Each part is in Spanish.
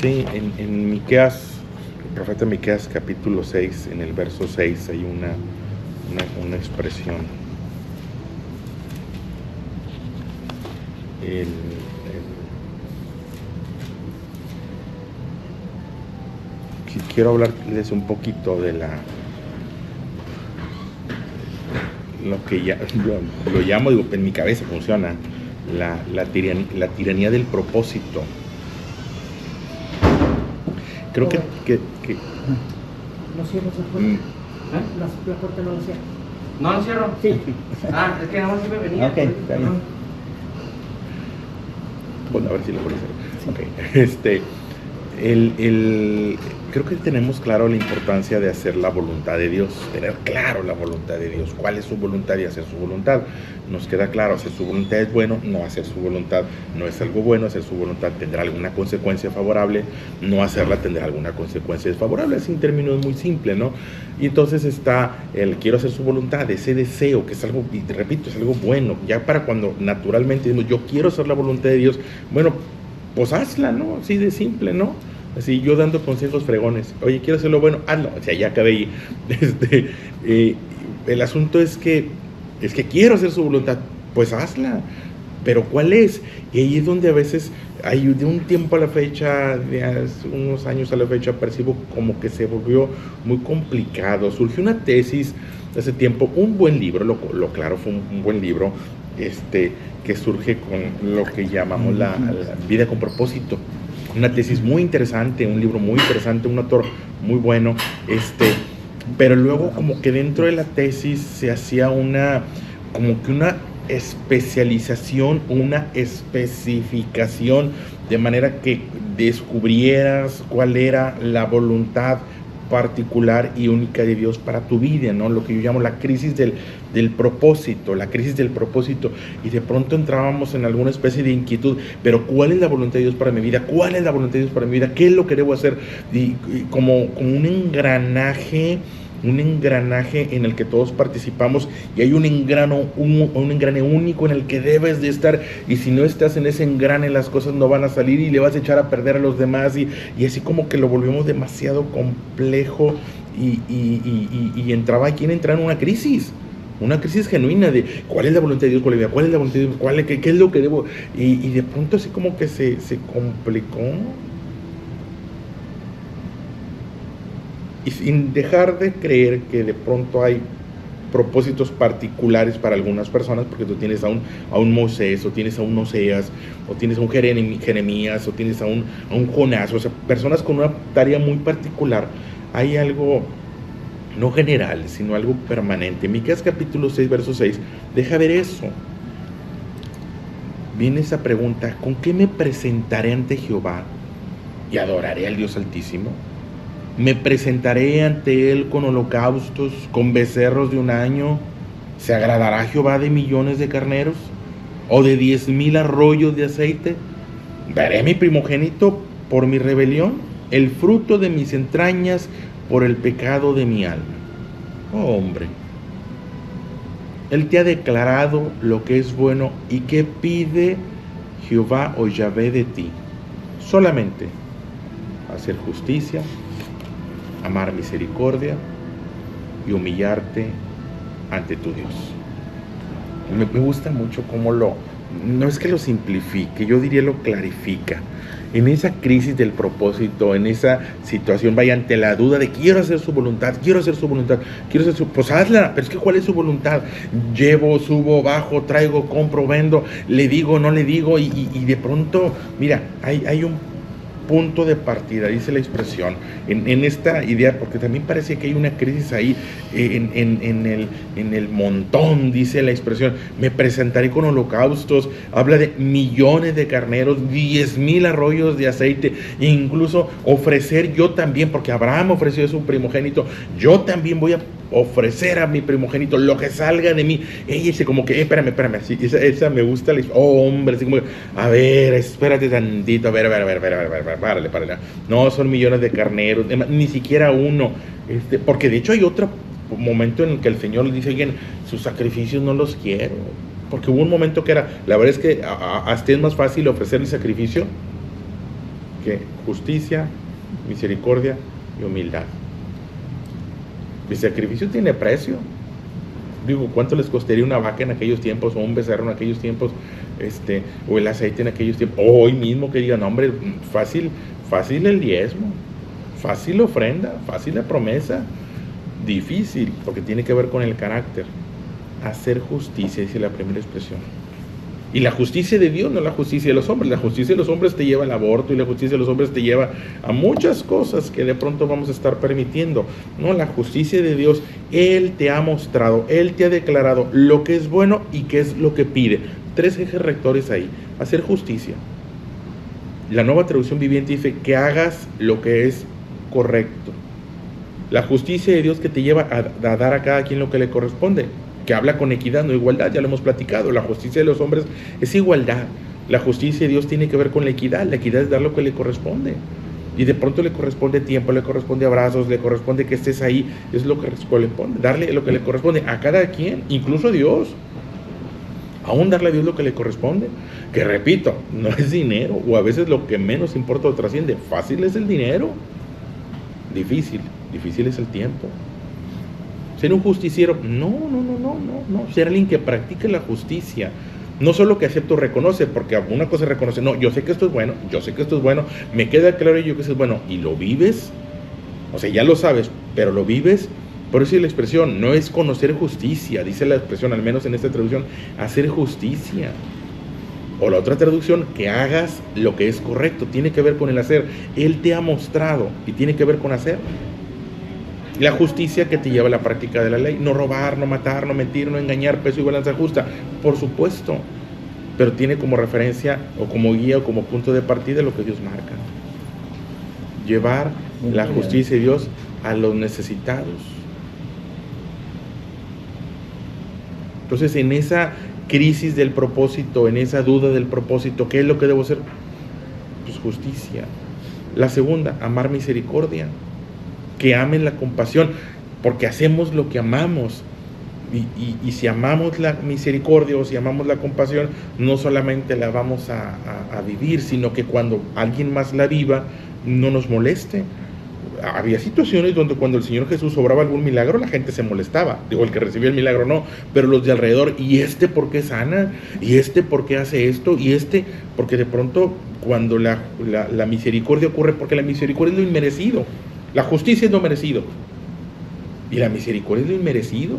Sí, en Miqueas, el profeta Miqueas capítulo 6, en el verso 6 hay una expresión. Quiero hablarles un poquito de lo que ya lo llamo, digo, en mi cabeza funciona, la tiranía del propósito. Creo que No cierro esa puerta. La puerta no la cierro. ¿No lo cierro? Sí. Es que nada más siempre venía. Ok, está bien. Bueno, a ver si lo puedo hacer. Ok. Creo que tenemos claro la importancia de hacer la voluntad de Dios, tener claro la voluntad de Dios, cuál es su voluntad y hacer su voluntad. Nos queda claro, hacer su voluntad es bueno, no hacer su voluntad no es algo bueno, hacer su voluntad tendrá alguna consecuencia favorable, no hacerla tendrá alguna consecuencia desfavorable, es un término muy simple, ¿no? Y entonces está el quiero hacer su voluntad, ese deseo, que es algo, y te repito, es algo bueno, ya para cuando naturalmente decimos yo quiero hacer la voluntad de Dios, bueno, pues hazla, ¿no? Así de simple, ¿no? Así yo dando consejos fregones, oye, quiero hacerlo bueno, hazlo, o sea, ya acabé ahí. El asunto es que quiero hacer su voluntad, pues hazla, pero ¿cuál es? Y ahí es donde a veces, hay de un tiempo a la fecha, de hace unos años a la fecha, percibo como que se volvió muy complicado. Surgió una tesis hace tiempo, un buen libro, lo claro, fue un buen libro, que surge con lo que llamamos la vida con propósito. Una tesis muy interesante, un libro muy interesante, un autor muy bueno, pero luego como que dentro de la tesis se hacía como que una especialización, una especificación, de manera que descubrieras cuál era la voluntad particular y única de Dios para tu vida, ¿no? Lo que yo llamo la crisis del propósito, y de pronto entrábamos en alguna especie de inquietud, pero ¿cuál es la voluntad de Dios para mi vida? ¿Cuál es la voluntad de Dios para mi vida? ¿Qué es lo que debo hacer? Y como un engranaje en el que todos participamos, y hay un engrane único en el que debes de estar, y si no estás en ese engrane las cosas no van a salir y le vas a echar a perder a los demás, y así como que lo volvemos demasiado complejo, y entraba quien entra en una crisis genuina de cuál es la voluntad de Dios por la vida, cuál es la voluntad de Dios, qué es lo que debo, y de pronto así como que se complicó. Y sin dejar de creer que de pronto hay propósitos particulares para algunas personas, porque tú tienes a un Moisés, o tienes a un Oseas, o tienes a un Jeremías, o tienes a un Jonás, o sea, personas con una tarea muy particular. Hay algo no general, sino algo permanente. Miqueas capítulo 6, verso 6, deja ver eso. Viene esa pregunta, ¿con qué me presentaré ante Jehová y adoraré al Dios Altísimo? ¿Me presentaré ante Él con holocaustos, con becerros de un año? ¿Se agradará Jehová de millones de carneros? ¿O de 10,000 arroyos de aceite? ¿Daré mi primogénito por mi rebelión? ¿El fruto de mis entrañas por el pecado de mi alma? Oh, hombre, Él te ha declarado lo que es bueno, y qué pide Jehová o Yahvé de ti. Solamente hacer justicia, amar misericordia y humillarte ante tu Dios. Me gusta mucho cómo no es que lo simplifique, yo diría lo clarifica. En esa crisis del propósito, en esa situación, vaya, ante la duda de quiero hacer su voluntad, pues hazla, pero es que ¿cuál es su voluntad? Llevo, subo, bajo, traigo, compro, vendo, le digo, no le digo, y de pronto, mira, hay un punto de partida, dice la expresión, en esta idea, porque también parece que hay una crisis ahí, en el montón, dice la expresión, me presentaré con holocaustos, habla de millones de carneros, 10,000 arroyos de aceite, e incluso ofrecer yo también, porque Abraham ofreció a su primogénito, yo también voy a ofrecer a mi primogénito lo que salga de mí. Ella dice como que, espérame, así, esa me gusta, hombre, así como, a ver, espérate tantito, a ver, párale. No, son millones de carneros, ni siquiera uno, porque de hecho hay otro momento en el que el Señor le dice, oigan, sus sacrificios no los quiero, porque hubo un momento que era, la verdad es que hasta es más fácil ofrecer el sacrificio que justicia, misericordia y humildad. El sacrificio tiene precio. Digo, ¿cuánto les costaría una vaca en aquellos tiempos, o un becerro en aquellos tiempos, o el aceite en aquellos tiempos? O hoy mismo que digan, hombre, fácil el diezmo, fácil la ofrenda, fácil la promesa. Difícil, porque tiene que ver con el carácter. Hacer justicia, dice la primera expresión. Y la justicia de Dios, no la justicia de los hombres. La justicia de los hombres te lleva al aborto, y la justicia de los hombres te lleva a muchas cosas que de pronto vamos a estar permitiendo. No, la justicia de Dios, Él te ha mostrado, Él te ha declarado lo que es bueno y qué es lo que pide. 3 ejes rectores ahí. Hacer justicia. La Nueva Traducción Viviente dice que hagas lo que es correcto. La justicia de Dios que te lleva a dar a cada quien lo que le corresponde, que habla con equidad, no igualdad, ya lo hemos platicado. La justicia de los hombres es igualdad. La justicia de Dios tiene que ver con la equidad es dar lo que le corresponde. Y de pronto le corresponde tiempo, le corresponde abrazos, le corresponde que estés ahí, es lo que corresponde, darle lo que le corresponde a cada quien, incluso a Dios. Aún darle a Dios lo que le corresponde, que repito, no es dinero, o a veces lo que menos importa o trasciende. Fácil es el dinero, difícil es el tiempo. Ser un justiciero, no. Ser alguien que practique la justicia. No solo que acepto o reconoce, porque alguna cosa reconoce, no, yo sé que esto es bueno, me queda claro yo que eso es bueno, y lo vives, o sea, ya lo sabes, pero lo vives. Por eso la expresión no es conocer justicia, dice la expresión, al menos en esta traducción, hacer justicia. O la otra traducción, que hagas lo que es correcto, tiene que ver con el hacer. Él te ha mostrado y tiene que ver con hacer. La justicia que te lleva a la práctica de la ley. No robar, no matar, no mentir, no engañar, peso y balanza justa. Por supuesto. Pero tiene como referencia o como guía o como punto de partida lo que Dios marca. Llevar la justicia de Dios a los necesitados. Entonces, en esa crisis del propósito, en esa duda del propósito, ¿qué es lo que debo hacer? Pues justicia. La segunda, amar misericordia. Que amen la compasión, porque hacemos lo que amamos. Y si amamos la misericordia o si amamos la compasión, no solamente la vamos a vivir, sino que cuando alguien más la viva, no nos moleste. Había situaciones donde cuando el Señor Jesús obraba algún milagro, la gente se molestaba. Digo, el que recibía el milagro no, pero los de alrededor, ¿y por qué sana? ¿Y por qué hace esto? ¿Y porque de pronto cuando la misericordia ocurre, porque la misericordia es lo inmerecido. La justicia es lo merecido. Y la misericordia es lo inmerecido.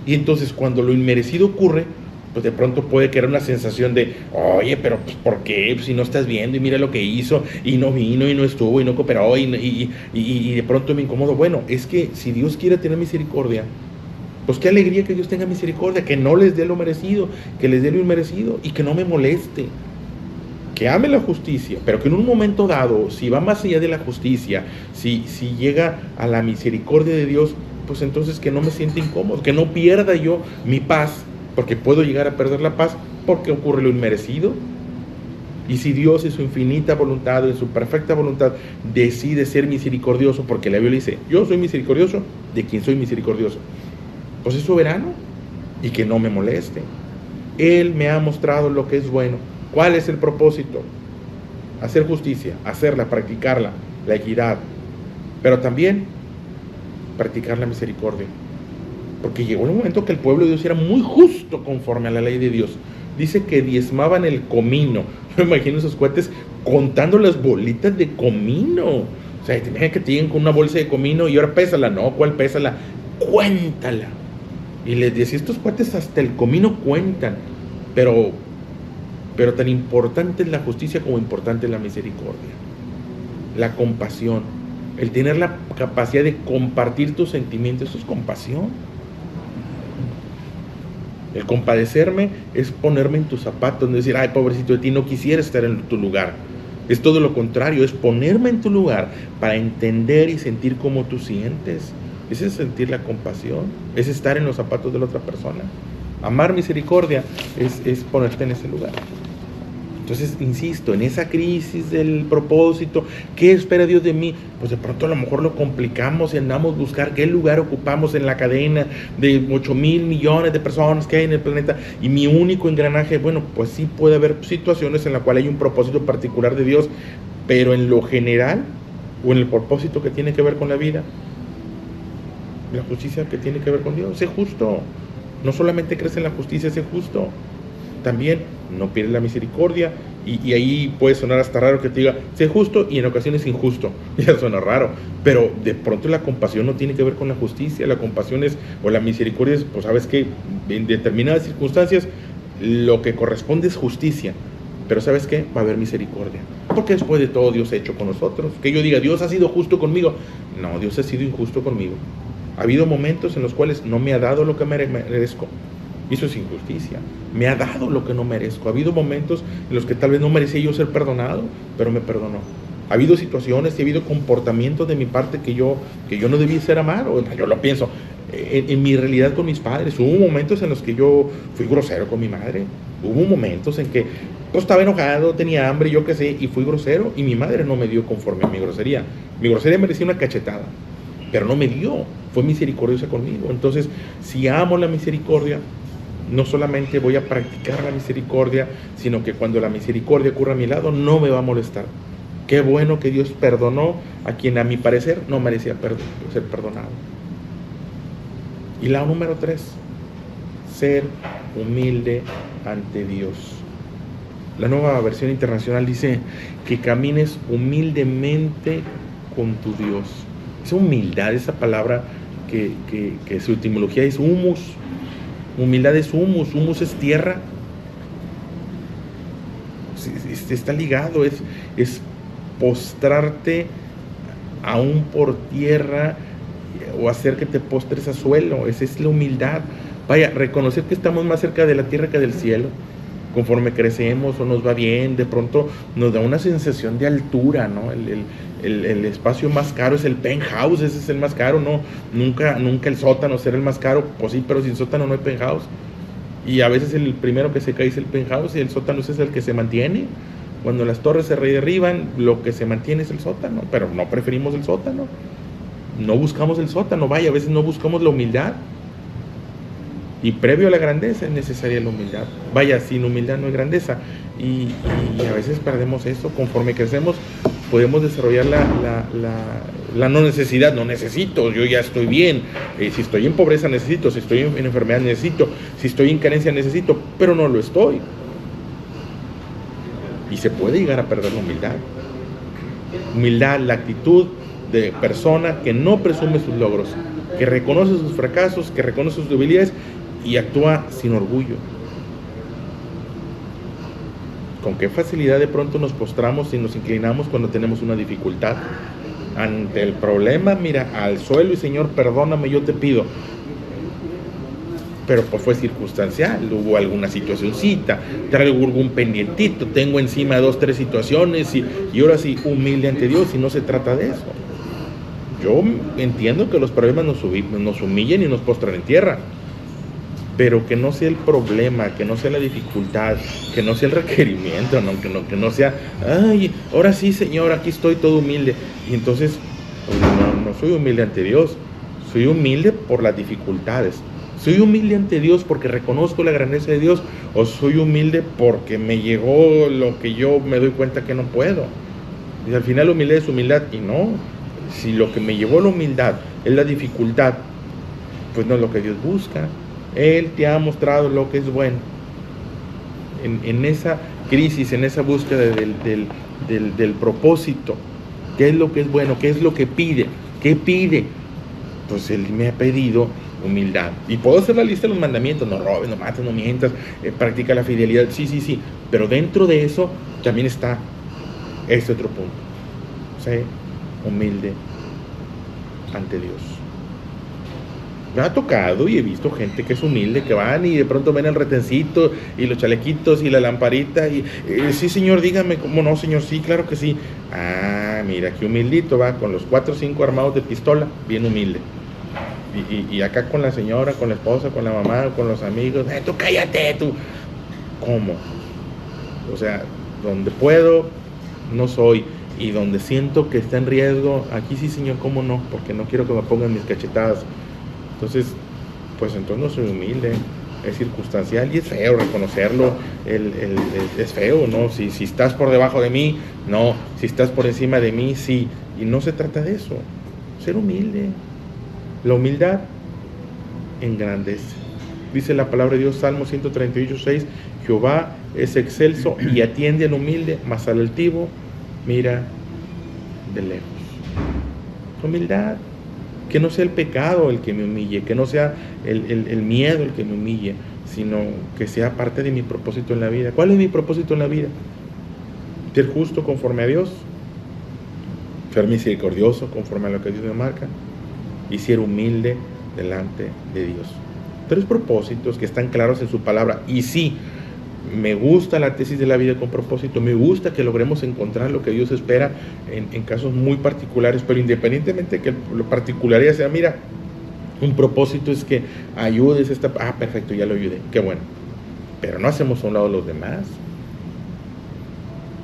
Y entonces cuando lo inmerecido ocurre, pues de pronto puede crear una sensación de, oye, pero pues, ¿por qué? Pues, si no estás viendo y mira lo que hizo, y no vino, y no estuvo, y no cooperó, y de pronto me incomodo. Bueno, es que si Dios quiere tener misericordia, pues qué alegría que Dios tenga misericordia, que no les dé lo merecido, que les dé lo inmerecido, y que no me moleste. Que ame la justicia, pero que en un momento dado, si va más allá de la justicia, si llega a la misericordia de Dios, pues entonces que no me sienta incómodo, que no pierda yo mi paz, porque puedo llegar a perder la paz porque ocurre lo inmerecido. Y si Dios en su infinita voluntad, en su perfecta voluntad, decide ser misericordioso, porque la Biblia dice, yo soy misericordioso de quien soy misericordioso, pues es soberano, y que no me moleste. Él me ha mostrado lo que es bueno. ¿Cuál es el propósito? Hacer justicia, hacerla, practicarla, la equidad, pero también practicar la misericordia. Porque llegó el momento que el pueblo de Dios era muy justo conforme a la ley de Dios. Dice que diezmaban el comino. Yo me imagino esos cohetes contando las bolitas de comino. O sea, te imaginas que te lleguen con una bolsa de comino y ahora pésala. No, ¿cuál pésala? Cuéntala. Y les decía, estos cohetes hasta el comino cuentan. Pero tan importante es la justicia como importante es la misericordia. La compasión. El tener la capacidad de compartir tus sentimientos, eso es compasión. El compadecerme es ponerme en tus zapatos, no decir, ay, pobrecito de ti, no quisiera estar en tu lugar. Es todo lo contrario, es ponerme en tu lugar para entender y sentir como tú sientes. Ese es sentir la compasión, es estar en los zapatos de la otra persona. Amar misericordia es ponerte en ese lugar. Entonces, insisto, en esa crisis del propósito, ¿qué espera Dios de mí? Pues de pronto a lo mejor lo complicamos y andamos a buscar qué lugar ocupamos en la cadena de 8,000 millones de personas que hay en el planeta y mi único engranaje. Bueno, pues sí puede haber situaciones en las cuales hay un propósito particular de Dios, pero en lo general, o en el propósito que tiene que ver con la vida, la justicia que tiene que ver con Dios, sé justo. No solamente crees en la justicia, sé justo. También no pierdes la misericordia. Y ahí puede sonar hasta raro que te diga, sé justo y en ocasiones injusto. Ya suena raro. Pero de pronto la compasión no tiene que ver con la justicia. La compasión es, o la misericordia es, pues sabes que en determinadas circunstancias lo que corresponde es justicia. Pero ¿sabes qué? Va a haber misericordia. Porque después de todo Dios ha hecho con nosotros. Que yo diga, Dios ha sido justo conmigo. No, Dios ha sido injusto conmigo. Ha habido momentos en los cuales no me ha dado lo que merezco. Y eso es injusticia. Me ha dado lo que no merezco. Ha habido momentos en los que tal vez no merecía yo ser perdonado, pero me perdonó. Ha habido situaciones y ha habido comportamientos de mi parte que yo no debía ser amado. Yo lo pienso. En mi realidad con mis padres, hubo momentos en los que yo fui grosero con mi madre. Hubo momentos en que pues, estaba enojado, tenía hambre, yo qué sé, y fui grosero. Y mi madre no me dio conforme a mi grosería. Mi grosería merecía una cachetada, pero no me dio. Fue misericordiosa conmigo. Entonces, si amo la misericordia, no solamente voy a practicar la misericordia, sino que cuando la misericordia ocurra a mi lado, no me va a molestar. Qué bueno que Dios perdonó a quien a mi parecer no merecía ser perdonado. Y la número 3, ser humilde ante Dios. La Nueva Versión Internacional dice que camines humildemente con tu Dios. Esa humildad, esa palabra que su etimología es humus. Humildad es humus, humus es tierra. Está ligado, es postrarte aún por tierra o hacer que te postres a suelo. Esa es la humildad. Vaya, reconocer que estamos más cerca de la tierra que del cielo. Conforme crecemos o nos va bien, de pronto nos da una sensación de altura, ¿no? El espacio más caro es el penthouse, ese es el más caro, ¿no? Nunca el sótano será el más caro, pues sí, pero sin sótano no hay penthouse. Y a veces el primero que se cae es el penthouse y el sótano es el que se mantiene. Cuando las torres se derriban, lo que se mantiene es el sótano, pero no preferimos el sótano. No buscamos el sótano, vaya, a veces no buscamos la humildad. Y previo a la grandeza es necesaria la humildad. Vaya, sin humildad no hay grandeza. Y a veces perdemos eso. Conforme crecemos, podemos desarrollar la no necesidad. No necesito, yo ya estoy bien. Si estoy en pobreza necesito, si estoy en enfermedad necesito, si estoy en carencia necesito, pero no lo estoy. Y se puede llegar a perder la humildad. Humildad, la actitud de persona que no presume sus logros, que reconoce sus fracasos, que reconoce sus debilidades y actúa sin orgullo. Con qué facilidad de pronto nos postramos y nos inclinamos cuando tenemos una dificultad. Ante el problema, mira, al suelo y Señor, perdóname, yo te pido. Pero pues fue circunstancial, hubo alguna situacioncita, traigo algún pendientito, tengo encima 2, 3 situaciones y ahora sí, humilde ante Dios, y no se trata de eso. Yo entiendo que los problemas nos humillen y nos postran en tierra, pero que no sea el problema, que no sea la dificultad, que no sea el requerimiento, ¿no? Que no sea, ay, ahora sí, Señor, aquí estoy todo humilde. Y entonces, pues, no soy humilde ante Dios, soy humilde por las dificultades. ¿Soy humilde ante Dios porque reconozco la grandeza de Dios? ¿O soy humilde porque me llegó lo que yo me doy cuenta que no puedo? Y al final la humildad es humildad, y no. Si lo que me llevó a la humildad es la dificultad, pues no es lo que Dios busca. Él te ha mostrado lo que es bueno. En esa crisis, en esa búsqueda del propósito, ¿qué es lo que es bueno? ¿Qué es lo que pide? ¿Qué pide? Pues Él me ha pedido humildad. Y puedo hacer la lista de los mandamientos: no robes, no mates, no mientas, practica la fidelidad. Sí. Pero dentro de eso también está este otro punto: sé humilde ante Dios. Me ha tocado y he visto gente que es humilde, que van y de pronto ven el retencito y los chalequitos y la lamparita y sí, Señor, dígame. ¿Cómo no, Señor? Sí, claro que sí. Ah, mira, qué humildito va, con los 4 o 5 armados de pistola, bien humilde. Y acá con la señora, con la esposa, con la mamá, con los amigos, tú cállate, tú. ¿Cómo? O sea, donde puedo, no soy. Y donde siento que está en riesgo, aquí sí, Señor, ¿cómo no? Porque no quiero que me pongan mis cachetadas. Entonces, pues entonces no soy humilde. es circunstancial y es feo reconocerlo, es feo, ¿no? Si estás por debajo de mí, no, si estás por encima de mí, sí, y no se trata de eso, ser humilde. La humildad engrandece. Dice la palabra de Dios, Salmo 138:6, Jehová es excelso y atiende al humilde, mas al altivo mira de lejos. Humildad, que no sea el pecado el que me humille, que no sea el miedo el que me humille, sino que sea parte de mi propósito en la vida. ¿Cuál es mi propósito en la vida? Ser justo conforme a Dios, ser misericordioso conforme a lo que Dios me marca y ser humilde delante de Dios. 3 propósitos que están claros en su palabra. Y sí, me gusta la tesis de la vida con propósito, me gusta que logremos encontrar lo que Dios espera en casos muy particulares, pero independientemente de que lo particularidad sea, mira, un propósito es que ayudes a esta... perfecto, ya lo ayudé, qué bueno. Pero no hacemos a un lado los demás.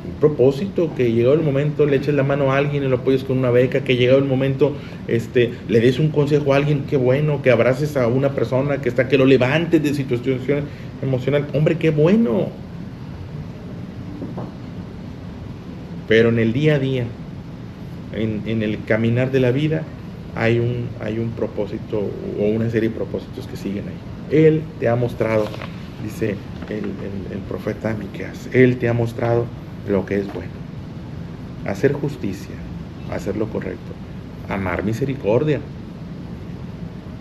Un propósito, que llegado el momento le eches la mano a alguien y lo apoyes con una beca, que llegado el momento le des un consejo a alguien, qué bueno, que abraces a una persona que lo levantes de situación emocional, hombre, qué bueno. Pero en el día a día, en el caminar de la vida, hay un propósito o una serie de propósitos que siguen ahí. Él te ha mostrado, dice el profeta Miqueas, Él te ha mostrado lo que es bueno: hacer justicia, hacer lo correcto, amar misericordia,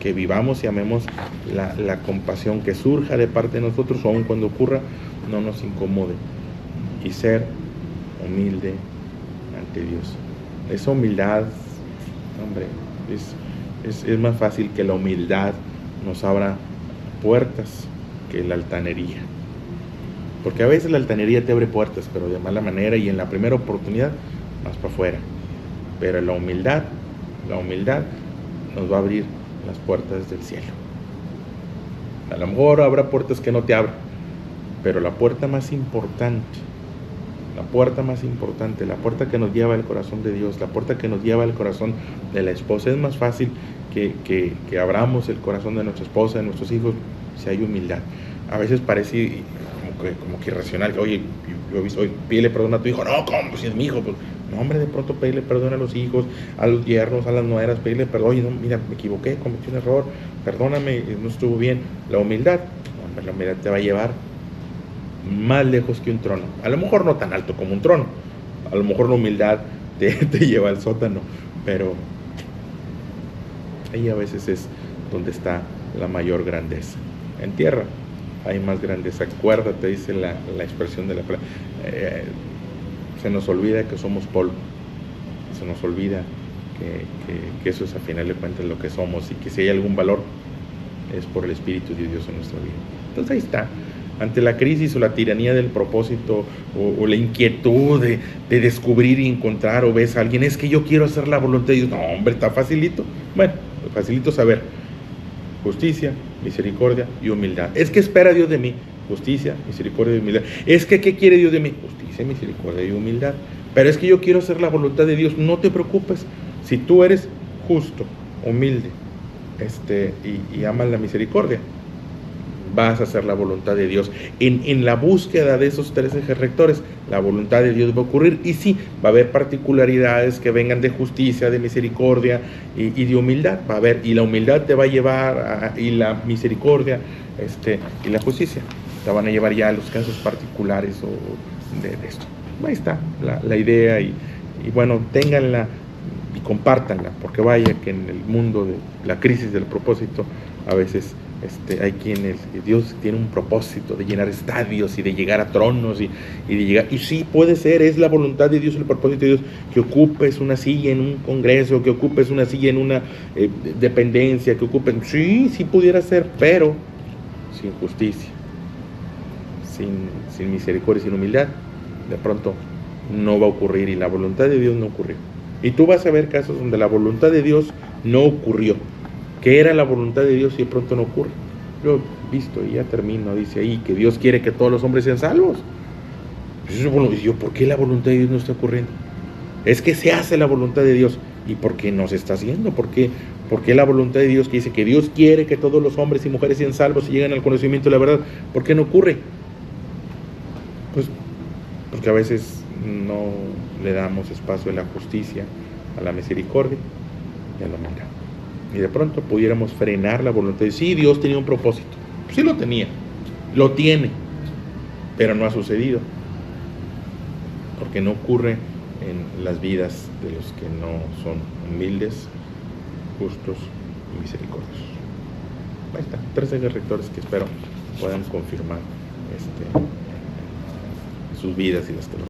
que vivamos y amemos la compasión que surja de parte de nosotros, o aun cuando ocurra, no nos incomode, y ser humilde ante Dios. Esa humildad, hombre, es más fácil que la humildad nos abra puertas que la altanería. Porque a veces la altanería te abre puertas, pero de mala manera y en la primera oportunidad vas para afuera. Pero la humildad nos va a abrir las puertas del cielo. A lo mejor habrá puertas que no te abran, pero la puerta más importante, la puerta que nos lleva al corazón de Dios, la puerta que nos lleva al corazón de la esposa, es más fácil que abramos el corazón de nuestra esposa, de nuestros hijos, si hay humildad. A veces parece como que irracional, oye, yo he visto, oye, pídele perdón a tu hijo, no, ¿cómo? Si es mi hijo, pues, no, hombre, de pronto pedirle perdón a los hijos, a los yernos, a las nueras, pedirle perdón, oye, no, mira, me equivoqué, cometí un error, perdóname, no estuvo bien. La humildad te va a llevar más lejos que un trono, a lo mejor no tan alto como un trono, a lo mejor la humildad te lleva al sótano, pero ahí a veces es donde está la mayor grandeza. En tierra hay más grandeza. Acuérdate, dice la expresión de la palabra, se nos olvida que somos polvo, se nos olvida que eso es a final de cuentas lo que somos, y que si hay algún valor es por el Espíritu de Dios en nuestra vida. Entonces ahí está, ante la crisis o la tiranía del propósito, o la inquietud de descubrir y encontrar, o ves a alguien, es que yo quiero hacer la voluntad de Dios, no, hombre, está facilito. Bueno, facilito saber: justicia, misericordia y humildad. Es que espera Dios de mí: justicia, misericordia y humildad. Es que ¿qué quiere Dios de mí? Justicia, misericordia y humildad. Pero es que yo quiero hacer la voluntad de Dios. No te preocupes, si tú eres justo, humilde, y amas la misericordia, vas a hacer la voluntad de Dios. En la búsqueda de esos 3 ejes rectores, la voluntad de Dios va a ocurrir, y sí, va a haber particularidades que vengan de justicia, de misericordia y de humildad. Va a haber, y la humildad te va a llevar y la misericordia y la justicia te van a llevar ya a los casos particulares de esto. Ahí está la idea, y bueno, ténganla y compártanla, porque vaya que en el mundo de la crisis del propósito, a veces hay quienes, Dios tiene un propósito de llenar estadios y de llegar a tronos y de llegar, y sí, puede ser, es la voluntad de Dios, el propósito de Dios, que ocupes una silla en un congreso, que ocupes una silla en una dependencia, que ocupen, sí pudiera ser, pero sin justicia, sin misericordia, sin humildad, de pronto no va a ocurrir, y la voluntad de Dios no ocurrió. Y tú vas a ver casos donde la voluntad de Dios no ocurrió, que era la voluntad de Dios, y de pronto no ocurre. Yo he visto, y ya termino, dice ahí que Dios quiere que todos los hombres sean salvos. Y yo, ¿por qué la voluntad de Dios no está ocurriendo? Es que se hace la voluntad de Dios. ¿Y por qué no se está haciendo? ¿Por qué ¿Por qué la voluntad de Dios que dice que Dios quiere que todos los hombres y mujeres sean salvos y lleguen al conocimiento de la verdad? ¿Por qué no ocurre? Pues porque a veces no le damos espacio a la justicia, a la misericordia y a la humildad. Y de pronto pudiéramos frenar la voluntad de sí, Dios tenía un propósito. Sí lo tenía, lo tiene, pero no ha sucedido. Porque no ocurre en las vidas de los que no son humildes, justos y misericordiosos. Ahí está, 3 ejes rectores que espero puedan confirmar sus vidas y las que los